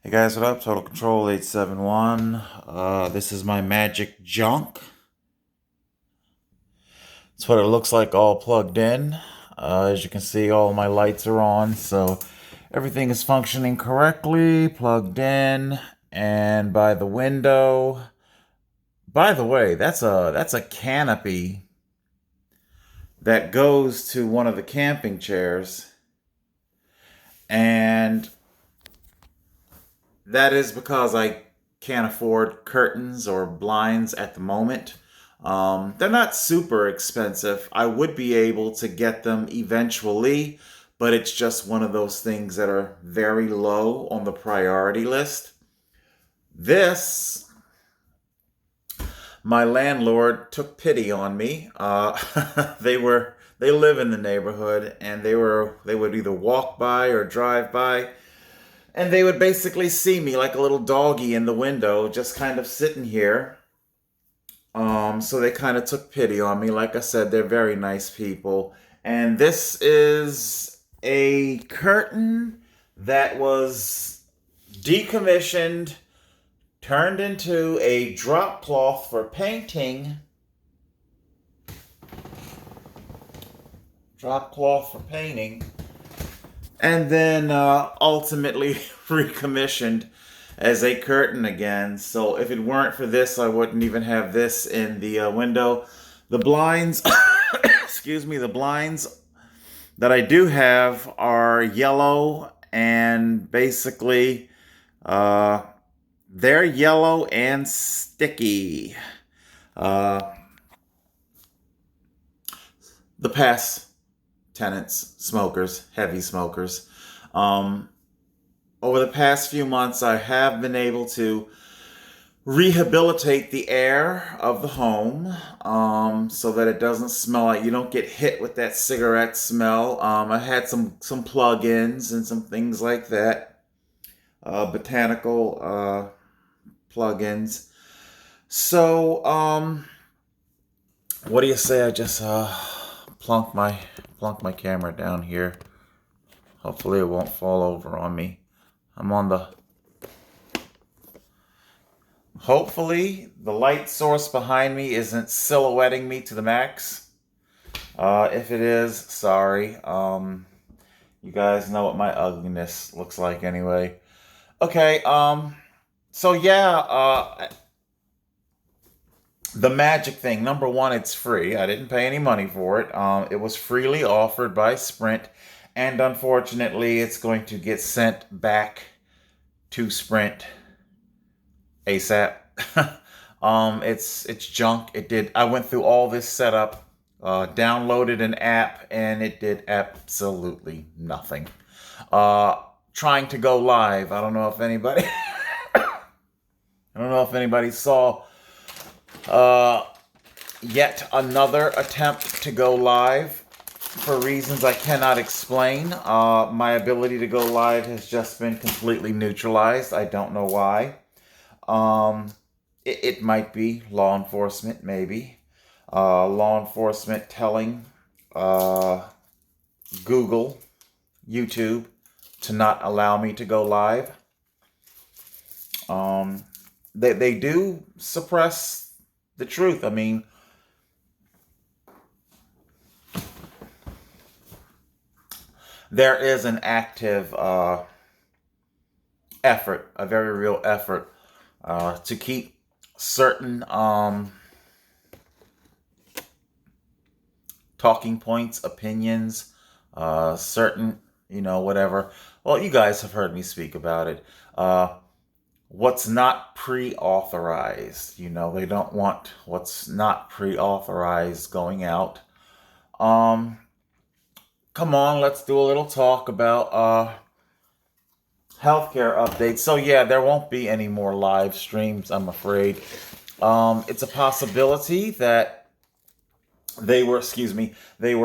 Hey guys, what up? Total Control 871. This is my magic junk. It's what it looks like all plugged in. As you can see, all my lights are on, so everything is functioning correctly, plugged in, and by the window. By the way, that's a canopy that goes to one of the camping chairs, and that is because I can't afford curtains or blinds at the moment. They're not super expensive. I would be able to get them eventually, but it's just one of those things that are very low on the priority list. This, my landlord took pity on me. They live in the neighborhood, and they would either walk by or drive by, and they would basically see me like a little doggy in the window, just kind of sitting here. So they kind of took pity on me. Like I said, they're very nice people. And this is a curtain that was decommissioned, turned into a drop cloth for painting. Drop cloth for painting. And then ultimately recommissioned as a curtain again. So if it weren't for this, I wouldn't even have this in the window. The blinds, excuse me, the blinds that I do have are yellow, and basically uh, they're yellow and sticky. Uh, the past tenants, smokers, heavy smokers. Um, Over the past few months, I have been able to rehabilitate the air of the home, so that it doesn't smell like you don't get hit with that cigarette smell. I had some plug-ins and some things like that, botanical plug-ins. So, what do you say? I just plunk my camera down here. Hopefully, it won't fall over on me. I'm on the Hopefully, the light source behind me isn't silhouetting me to the max. If it is, sorry. You guys know what my ugliness looks like anyway. Okay, so yeah, the magic thing. Number one, it's free. I didn't pay any money for it. It was freely offered by Sprint, and unfortunately, it's going to get sent back to Sprint ASAP. It's junk. It did. I went through all this setup, downloaded an app, and it did absolutely nothing. Trying to go live. I don't know if anybody. I don't know if anybody saw uh, yet another attempt to go live for reasons I cannot explain. My ability to go live has just been completely neutralized. I don't know why. It might be law enforcement, maybe. Law enforcement telling uh, Google, YouTube to not allow me to go live. They do suppress the truth. I mean, there is an active effort, a very real effort, to keep certain talking points, opinions, certain, whatever. Well, you guys have heard me speak about it. What's not pre-authorized, they don't want what's not pre-authorized going out. Um, Come on, let's do a little talk about healthcare updates. So yeah, there won't be any more live streams, I'm afraid. It's a possibility that they were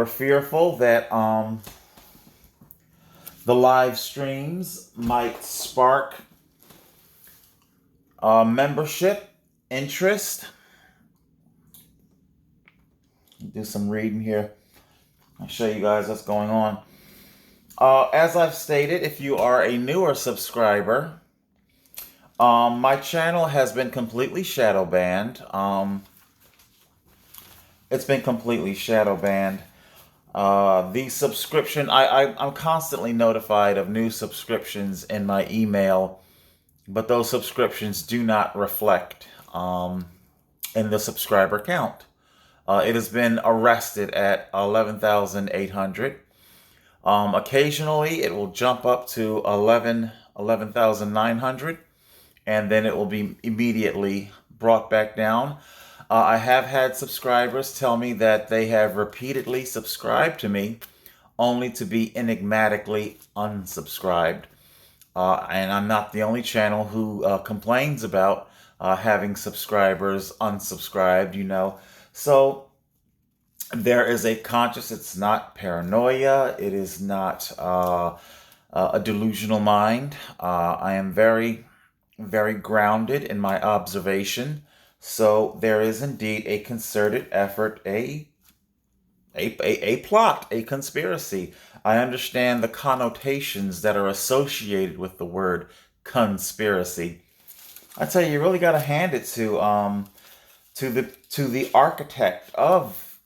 fearful that the live streams might spark membership interest. Do some reading here. I'll show you guys what's going on. As I've stated, if you are a newer subscriber, My channel has been completely shadow banned. It's been completely shadow banned. The subscription, I'm constantly notified of new subscriptions in my email, but those subscriptions do not reflect in the subscriber count. It has been arrested at 11,800. Occasionally, it will jump up to 11,900, and then it will be immediately brought back down. I have had subscribers tell me that they have repeatedly subscribed to me only to be enigmatically unsubscribed. And I'm not the only channel who complains about having subscribers unsubscribed, you know. So there is a conscious, it's not paranoia, it is not a delusional mind. I am very, very grounded in my observation. So there is indeed a concerted effort, a plot, a conspiracy. I understand the connotations that are associated with the word conspiracy. I tell you, you really got to hand it to the architect of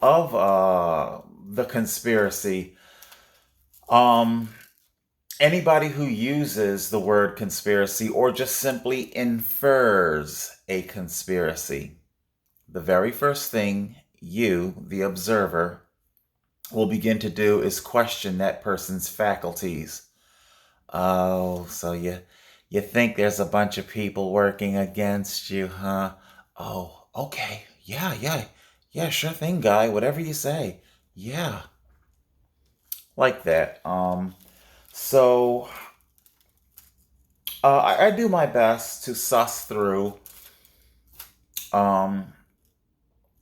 the conspiracy. Um, Anybody who uses the word conspiracy or just simply infers a conspiracy, the very first thing you, the observer, will begin to do is question that person's faculties. Oh, so you think there's a bunch of people working against you, huh? Oh, okay. Yeah, yeah. Yeah, sure thing, guy. Whatever you say. Yeah. Like that. So I do my best to suss through um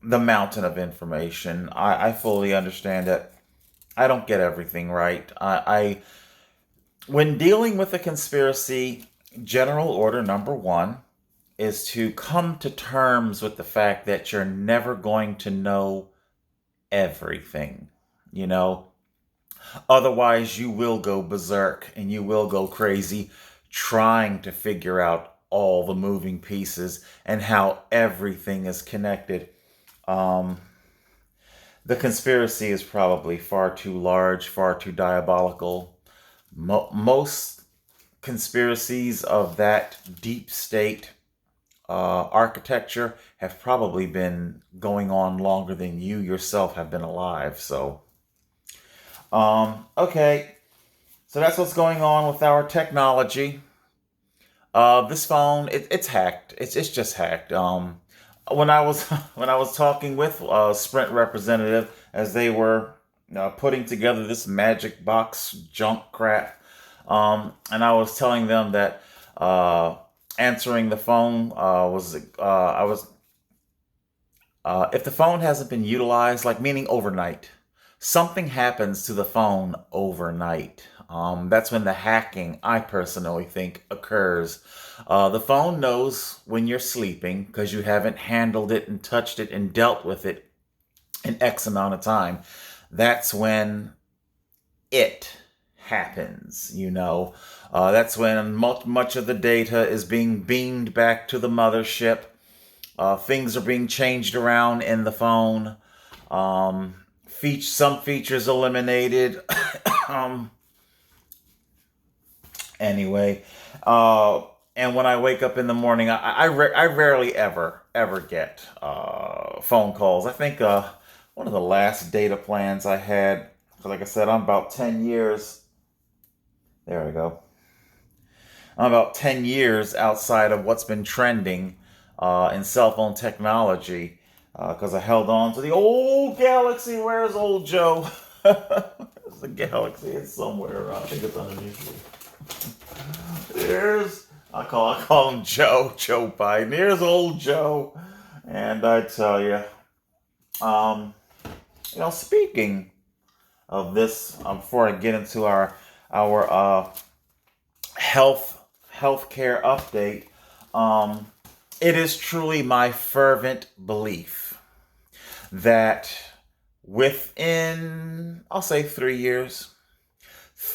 the mountain of information. I fully understand that I don't get everything right. When dealing with a conspiracy, general order number one is to come to terms with the fact that you're never going to know everything. You know, otherwise you will go berserk and you will go crazy trying to figure out all the moving pieces and how everything is connected. Um, the conspiracy is probably far too large, far too diabolical. Most conspiracies of that deep state architecture have probably been going on longer than you yourself have been alive. So, okay. So that's what's going on with our technology. This phone, it's hacked. It's just hacked. When I was when I was talking with a Sprint representative as they were putting together this magic box junk crap, and I was telling them that answering the phone was I was if the phone hasn't been utilized, like meaning overnight, something happens to the phone overnight. That's when the hacking, I personally think, occurs. The phone knows when you're sleeping because you haven't handled it and touched it and dealt with it in X amount of time. That's when it happens, you know. That's when much of the data is being beamed back to the mothership. Things are being changed around in the phone. Some features eliminated. um, anyway, and when I wake up in the morning, I rarely ever get phone calls. I think one of the last data plans I had, because like I said, I'm about 10 years. There we go. I'm about 10 years outside of what's been trending in cell phone technology because I held on to the old Galaxy. Where's old Joe? There's the Galaxy. It's somewhere around. I think it's underneath me. I call him Joe Biden. Here's old Joe. And I tell you, speaking of this, before I get into our healthcare update, it is truly my fervent belief that within, I'll say 3 years,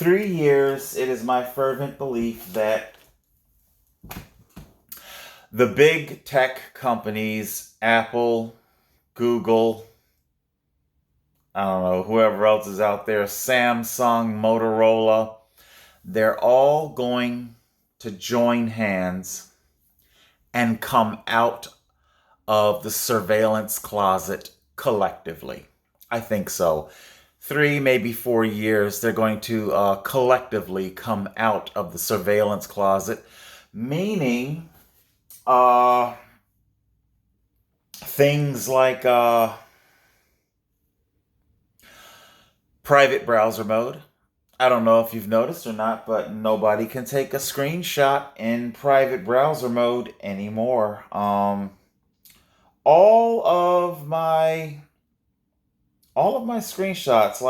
3 years, it is my fervent belief that the big tech companies, Apple, Google, I don't know, whoever else is out there, Samsung, Motorola, they're all going to join hands and come out of the surveillance closet collectively. I think so. 3, maybe 4 years, they're going to collectively come out of the surveillance closet, meaning uh, things like private browser mode. I don't know if you've noticed or not, but nobody can take a screenshot in private browser mode anymore. All of my all of my screenshots,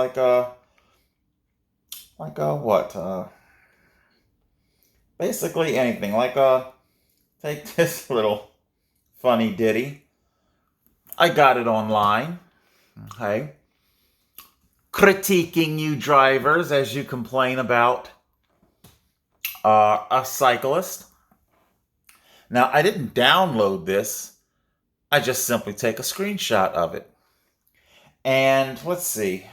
what? Basically anything. Take this little funny ditty. I got it online. Okay. Critiquing you drivers as you complain about a cyclist. Now, I didn't download this. I just simply take a screenshot of it. And let's see.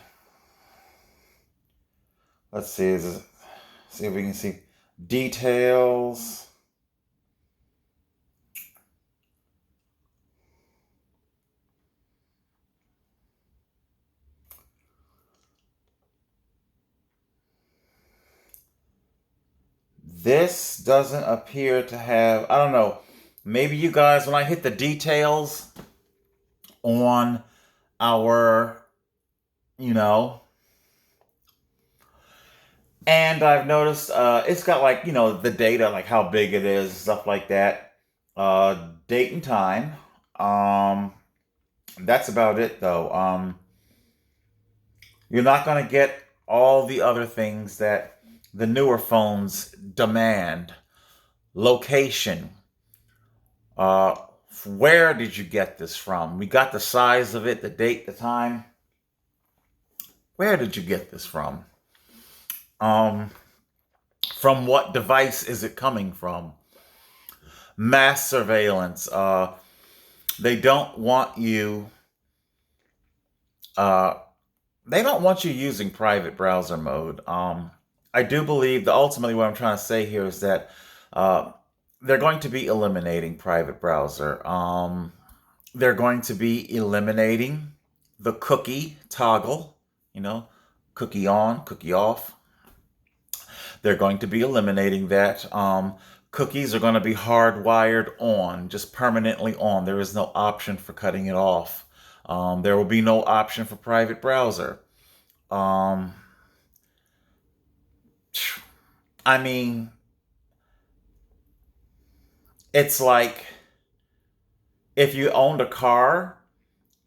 See if we can see details. This doesn't appear to have, I don't know, maybe you guys, when I hit the details on our, you know, and I've noticed it's got the data, like how big it is, stuff like that. Date and time. That's about it though. You're not going to get all the other things that the newer phones demand. Location. Uh, where did you get this from? We got the size of it, the date, the time. Where did you get this from? From what device is it coming from? Mass surveillance. They don't want you. They don't want you using private browser mode. I do believe that ultimately what I'm trying to say here is that they're going to be eliminating private browser. They're going to be eliminating the cookie toggle, cookie on, cookie off. They're going to be eliminating that. Cookies are going to be hardwired on, just permanently on. There is no option for cutting it off. There will be no option for private browser. I mean, it's like if you owned a car,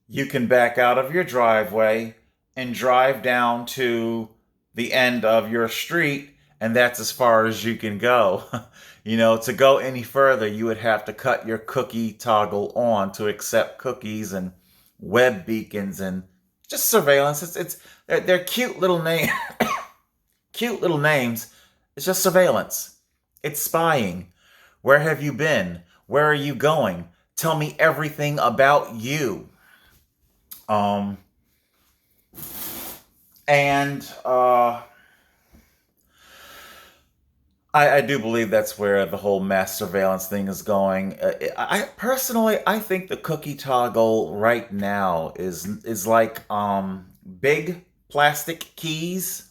you can back out of your driveway and drive down to the end of your street, and that's as far as you can go. To go any further, you would have to cut your cookie toggle on to accept cookies and web beacons and just surveillance. They're cute little name, cute little names. It's just surveillance. It's spying. Where have you been? Where are you going? Tell me everything about you. I do believe that's where the whole mass surveillance thing is going. I personally, I think the cookie toggle right now is like big plastic keys,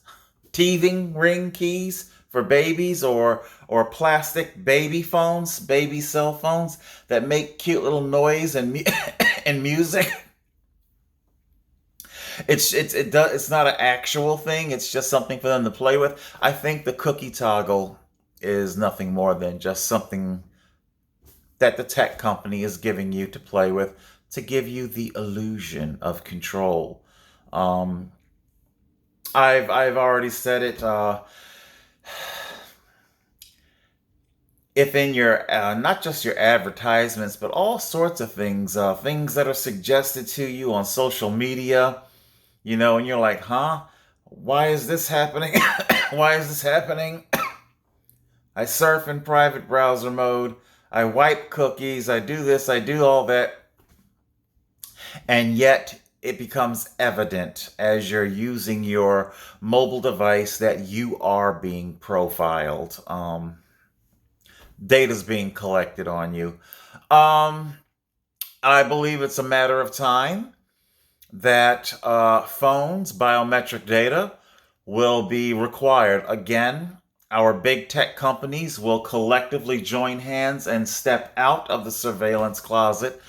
teething ring keys for babies, or plastic baby phones, baby cell phones that make cute little noise and and music. It's not an actual thing. It's just something for them to play with. I think the cookie toggle is nothing more than just something that the tech company is giving you to play with to give you the illusion of control. I've already said it. If in your not just your advertisements, but all sorts of things, things that are suggested to you on social media, and you're like, huh? Why is this happening? Why is this happening? I surf in private browser mode. I wipe cookies. I do this. I do all that. And yet it becomes evident as you're using your mobile device that you are being profiled. Data's being collected on you. Um, I believe it's a matter of time that phones, biometric data, will be required. Again, our big tech companies will collectively join hands and step out of the surveillance closet.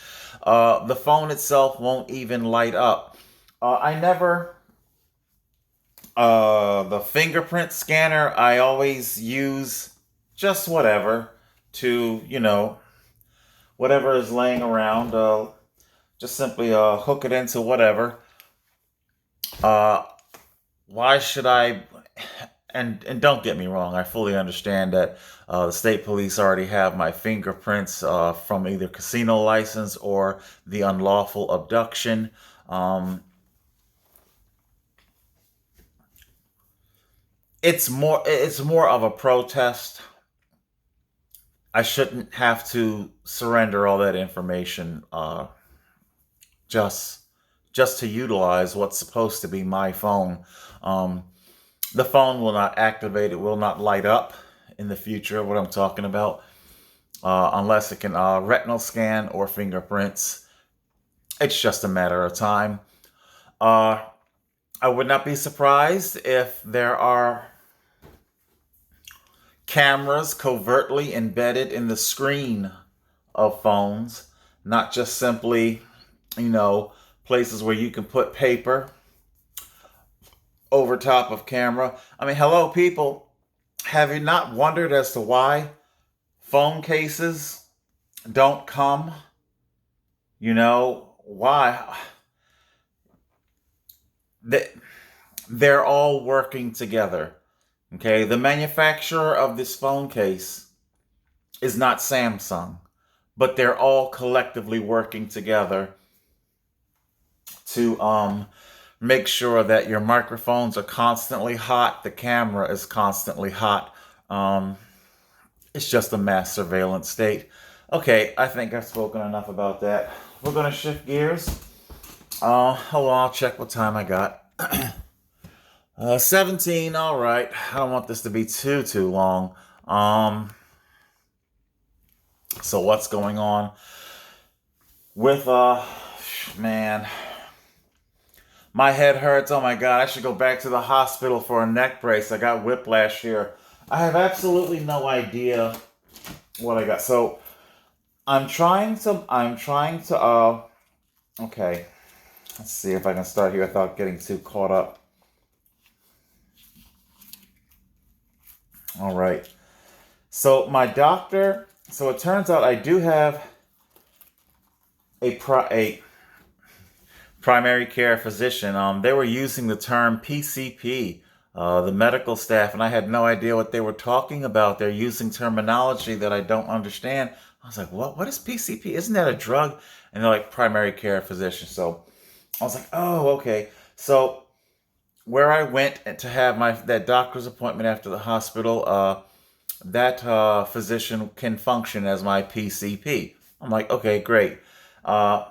The phone itself won't even light up. I never, the fingerprint scanner, I always use just whatever to, whatever is laying around, just simply hook it into whatever. Uh, why should I? And don't get me wrong, I fully understand that the state police already have my fingerprints from either casino license or the unlawful abduction. It's more of a protest. I shouldn't have to surrender all that information just just to utilize what's supposed to be my phone. Um, the phone will not activate; it will not light up in the future. What I'm talking about, unless it can retinal scan or fingerprints. It's just a matter of time. Uh, I would not be surprised if there are cameras covertly embedded in the screen of phones, not just simply, you know, places where you can put paper over top of camera. I mean, hello, people. Have you not wondered as to why phone cases don't come? Why? They, they're all working together. Okay, the manufacturer of this phone case is not Samsung, but they're all collectively working together to make sure that your microphones are constantly hot, the camera is constantly hot. Um, it's just a mass surveillance state. Okay, I think I've spoken enough about that. We're gonna shift gears. Hold on, I'll check what time I got. 17, all right. I don't want this to be too long. So what's going on with man, my head hurts. Oh my god, I should go back to the hospital for a neck brace. I got whiplash here. I have absolutely no idea what I got. So I'm trying to okay. Let's see if I can start here without getting too caught up. All right. So my doctor, so it turns out I do have a primary care physician. They were using the term PCP, the medical staff, and I had no idea what they were talking about. They're using terminology that I don't understand. I was like, what? What is PCP? Isn't that a drug? And they're like primary care physician. So I was like, oh, okay. So where I went to have my that doctor's appointment after the hospital, that physician can function as my PCP. I'm like, okay, great. Uh,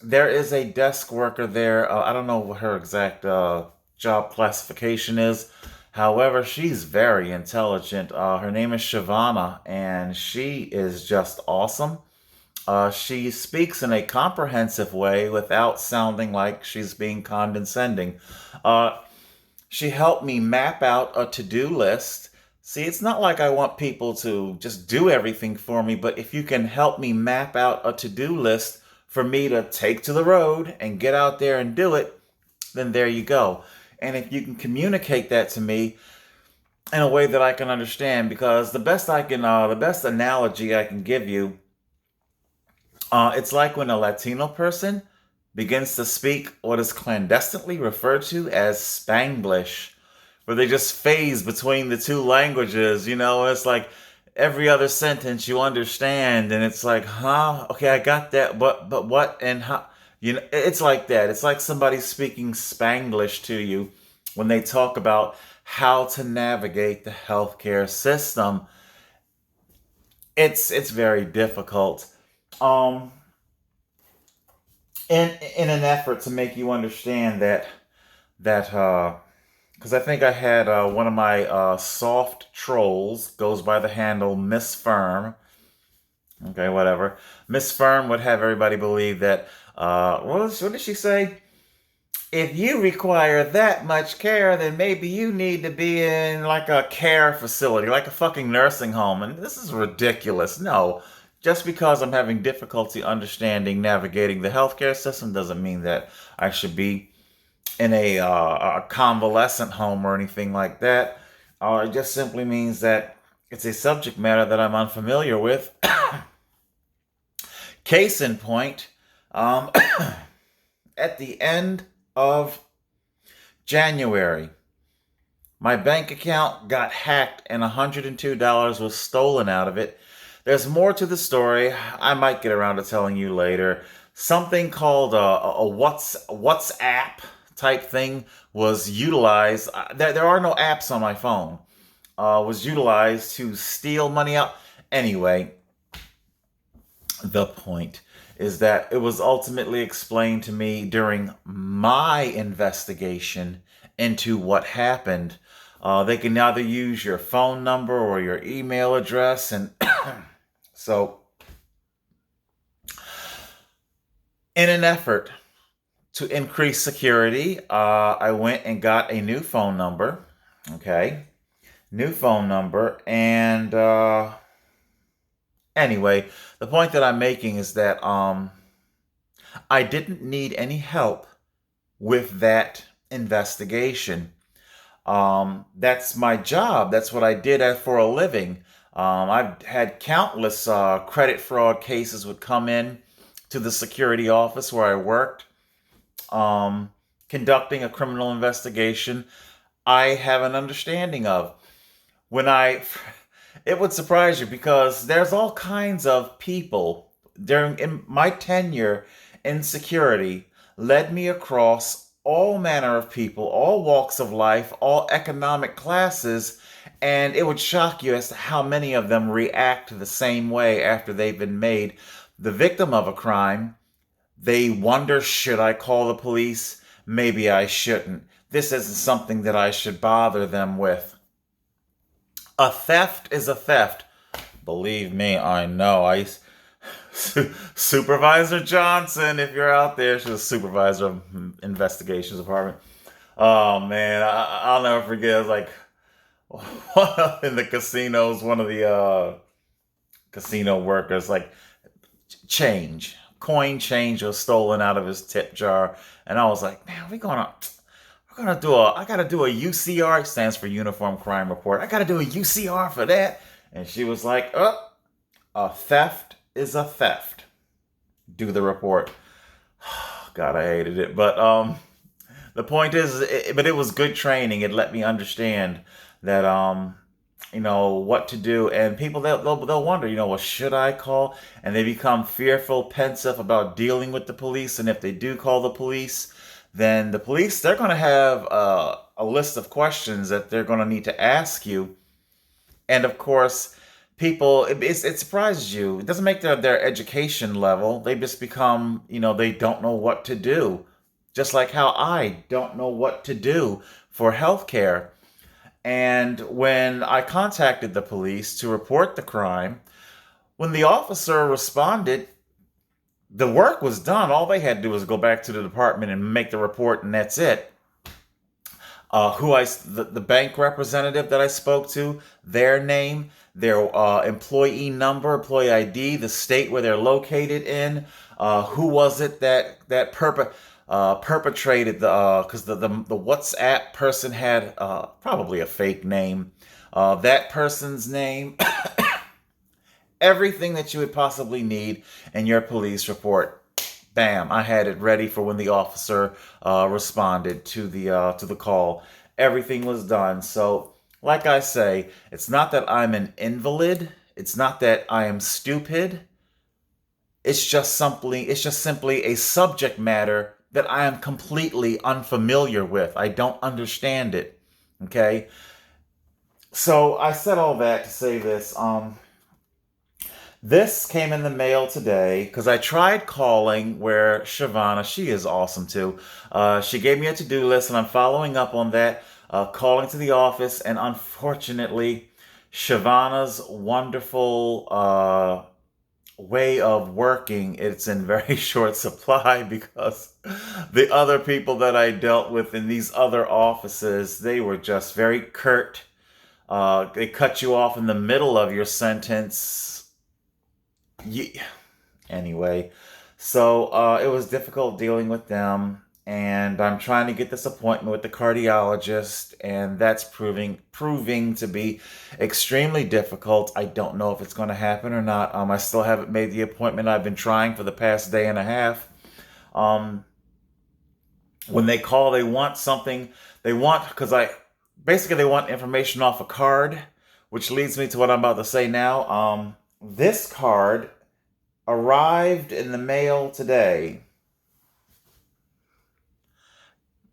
there is a desk worker there. I don't know what her exact job classification is. However, she's very intelligent. Her name is Shavana, and she is just awesome. She speaks in a comprehensive way without sounding like she's being condescending. Uh, she helped me map out a to-do list. See, it's not like I want people to just do everything for me, but if you can help me map out a to-do list for me to take to the road and get out there and do it, then there you go. And if you can communicate that to me in a way that I can understand, because the best analogy I can give you, it's like when a Latino person begins to speak what is clandestinely referred to as Spanglish, where they just phase between the two languages. It's like every other sentence you understand, and it's like, huh? Okay, I got that, but what and how? It's like that. It's like somebody speaking Spanglish to you when they talk about how to navigate the healthcare system. It's very difficult. Um, in an effort to make you understand that because I think I had one of my soft trolls goes by the handle Miss Firm. Okay, whatever. Miss Firm would have everybody believe that. What did she say? If you require that much care, then maybe you need to be in like a care facility, like a fucking nursing home. And this is ridiculous. No, just because I'm having difficulty understanding navigating the healthcare system doesn't mean that I should be in a convalescent home or anything like that. It just simply means that it's a subject matter that I'm unfamiliar with. Case in point, um, at the end of January, my bank account got hacked and $102 was stolen out of it. There's more to the story. I might get around to telling you later. Something called WhatsApp type thing was utilized. There are no apps on my phone. Was utilized to steal money out. Anyway, the point is that it was ultimately explained to me during my investigation into what happened. They can either use your phone number or your email address, and so in an effort to increase security, I went and got a new phone number. Okay, new phone number, and anyway, the point that I'm making is that I didn't need any help with that investigation. That's my job. That's what I did for a living. I've had countless credit fraud cases would come in to the security office where I worked, um, conducting a criminal investigation. I have an understanding of when I. It would surprise you because there's all kinds of people during in my tenure in security led me across all manner of people, all walks of life, all economic classes, and it would shock you as to how many of them react the same way after they've been made the victim of a crime. They wonder, should I call the police? Maybe I shouldn't. This isn't something that I should bother them with. A theft is a theft. Believe me, I know. Supervisor Johnson, if you're out there, she's a supervisor of investigations department. Oh man, I'll never forget. It was like in the casinos, one of the casino workers like coin change was stolen out of his tip jar, and I was like, man, I gotta do a UCR, stands for Uniform Crime Report. I gotta do a UCR for that. And she was like, oh, a theft is a theft. Do the report. God, I hated it. But the point is, but it was good training. It let me understand that what to do. And people they'll wonder, well, should I call? And they become fearful, pensive about dealing with the police. And if they do call the police, then the police, they're going to have a list of questions that they're going to need to ask you. And of course, people, it surprises you. It doesn't make their education level. They just become, they don't know what to do. Just like how I don't know what to do for healthcare. And when I contacted the police to report the crime, when the officer responded, the work was done. All they had to do was go back to the department and make the report, and that's it. The bank representative that I spoke to, their name, their employee number, employee ID, the state where they're located in, who was it that perpetrated because the WhatsApp person had probably a fake name, that person's name. Everything that you would possibly need in your police report. Bam! I had it ready for when the officer responded to the call. Everything was done. So, like I say, it's not that I'm an invalid. It's not that I am stupid. It's just simply a subject matter that I am completely unfamiliar with. I don't understand it. Okay. So I said all that to say this. This came in the mail today because I tried calling where Shavana, she is awesome too. She gave me a to-do list and I'm following up on that, calling to the office, and unfortunately, Shavana's wonderful way of working, it's in very short supply because the other people that I dealt with in these other offices, they were just very curt. They cut you off in the middle of your sentence. Ye- Anyway, so it was difficult dealing with them, and I'm trying to get this appointment with the cardiologist, and that's proving to be extremely difficult. I don't know if it's going to happen or not. I still haven't made the appointment. I've been trying for the past day and a half. Um, when they call, they want something. They want because I basically they want information off a card, which leads me to what I'm about to say now. This card arrived in the mail today.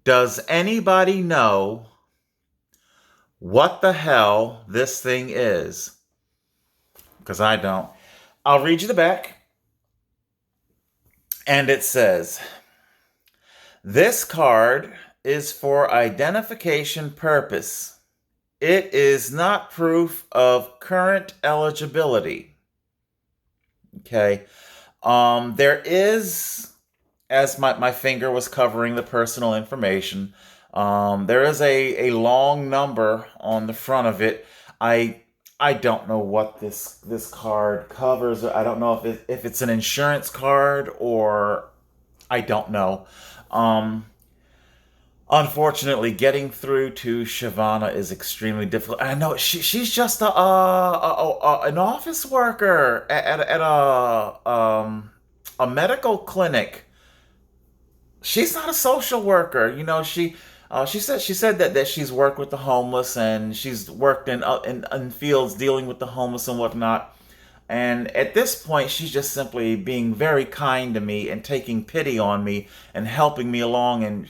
Does anybody know what the hell this thing is? Because I don't. I'll read you the back. And it says, this card is for identification purpose. It is not proof of current eligibility. Okay. There is, as my finger was covering the personal information, there is a long number on the front of it. I I don't know what this card covers. I don't know if it's an insurance card or I don't know. Um, Unfortunately, getting through to Shavana is extremely difficult. I know she's just an office worker at a medical clinic. She's not a social worker. You know, she said that she's worked with the homeless and she's worked in fields dealing with the homeless and whatnot. And at this point, she's just simply being very kind to me and taking pity on me and helping me along. And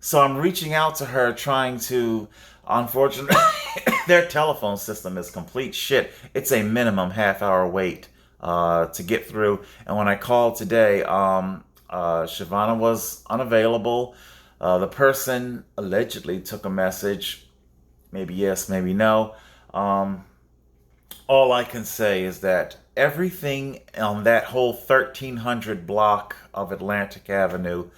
so I'm reaching out to her, trying to. Unfortunately, their telephone system is complete shit. It's a minimum half-hour wait to get through. And when I called today, Shavana was unavailable. The person allegedly took a message. Maybe yes, maybe no. Um, all I can say is that everything on that whole 1300 block of Atlantic Avenue,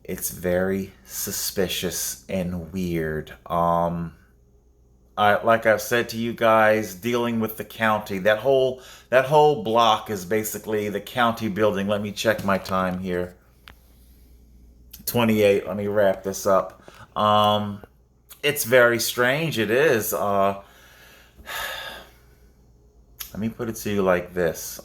it's very suspicious and weird. Like I've said to you guys, dealing with the county, that whole block is basically the county building. Let me check my time here. 28. Let me wrap this up. It's very strange. It is. Let me put it to you like this.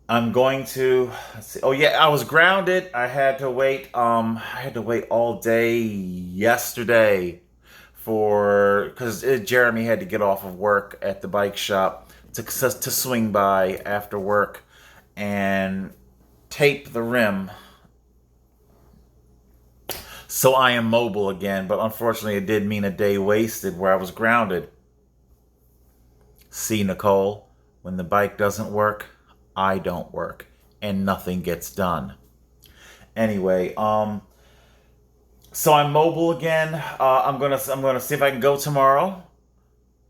I'm going to let's see. Oh yeah, I was grounded. I had to wait. I had to wait all day yesterday for because Jeremy had to get off of work at the bike shop to swing by after work and tape the rim. So I am mobile again, but unfortunately, it did mean a day wasted where I was grounded. See, Nicole, when the bike doesn't work, I don't work, and nothing gets done. Anyway, so I'm mobile again. I'm gonna see if I can go tomorrow.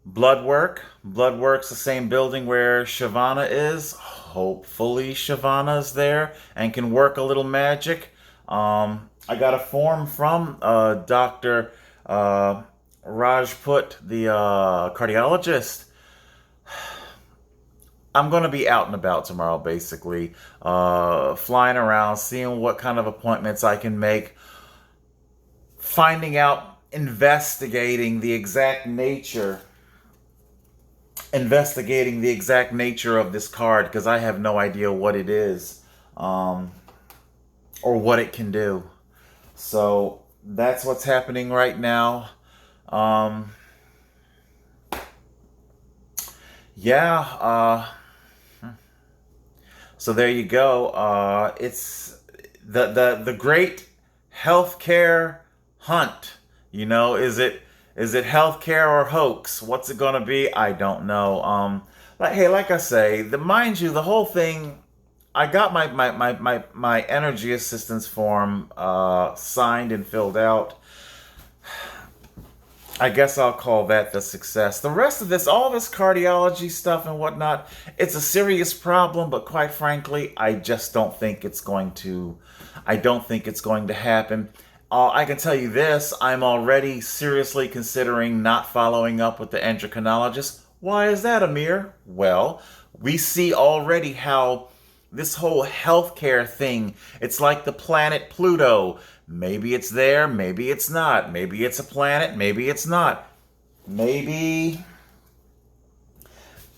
Blood work's the same building where Shavana is. Hopefully, Shavana's there and can work a little magic. I got a form from Doctor Rajput, the cardiologist. I'm going to be out and about tomorrow, basically, flying around, seeing what kind of appointments I can make, finding out, investigating the exact nature of this card because I have no idea what it is, um, or what it can do. So that's what's happening right now. Um, yeah. So there you go. It's the great healthcare hunt. Is it healthcare or hoax? What's it gonna be? I don't know. Like I say, mind you, the whole thing. I got my energy assistance form signed and filled out. I guess I'll call that the success. The rest of this, all this cardiology stuff and whatnot, it's a serious problem, but quite frankly, I just don't think it's going to. I don't think it's going to happen. I can tell you this: I'm already seriously considering not following up with the endocrinologist. Why is that, Amir? Well, we see already how this whole healthcare thing, it's like the planet Pluto. Maybe it's there, maybe it's not. Maybe it's a planet, maybe it's not. Maybe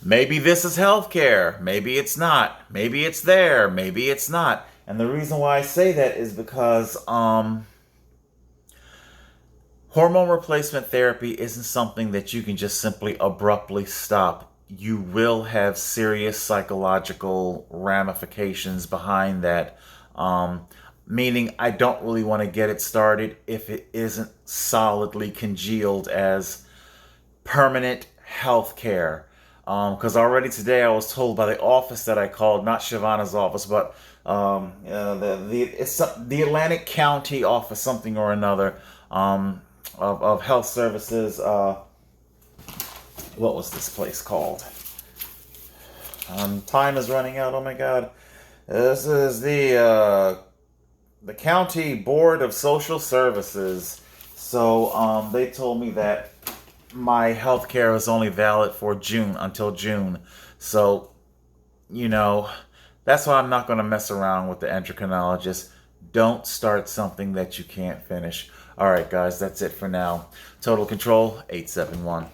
this is healthcare, maybe it's not. Maybe it's there, maybe it's not. And the reason why I say that is because hormone replacement therapy isn't something that you can just simply abruptly stop. You will have serious psychological ramifications behind that. Meaning, I don't really want to get it started if it isn't solidly congealed as permanent health care. Because already today I was told by the office that I called, not Shavana's office, but it's the Atlantic County office, something or another, of health services. What was this place called? Time is running out. Oh my God! This is the County Board of Social Services. So they told me that my health care is only valid for June, until June. So, that's why I'm not going to mess around with the endocrinologist. Don't start something that you can't finish. All right, guys, that's it for now. Total Control 871.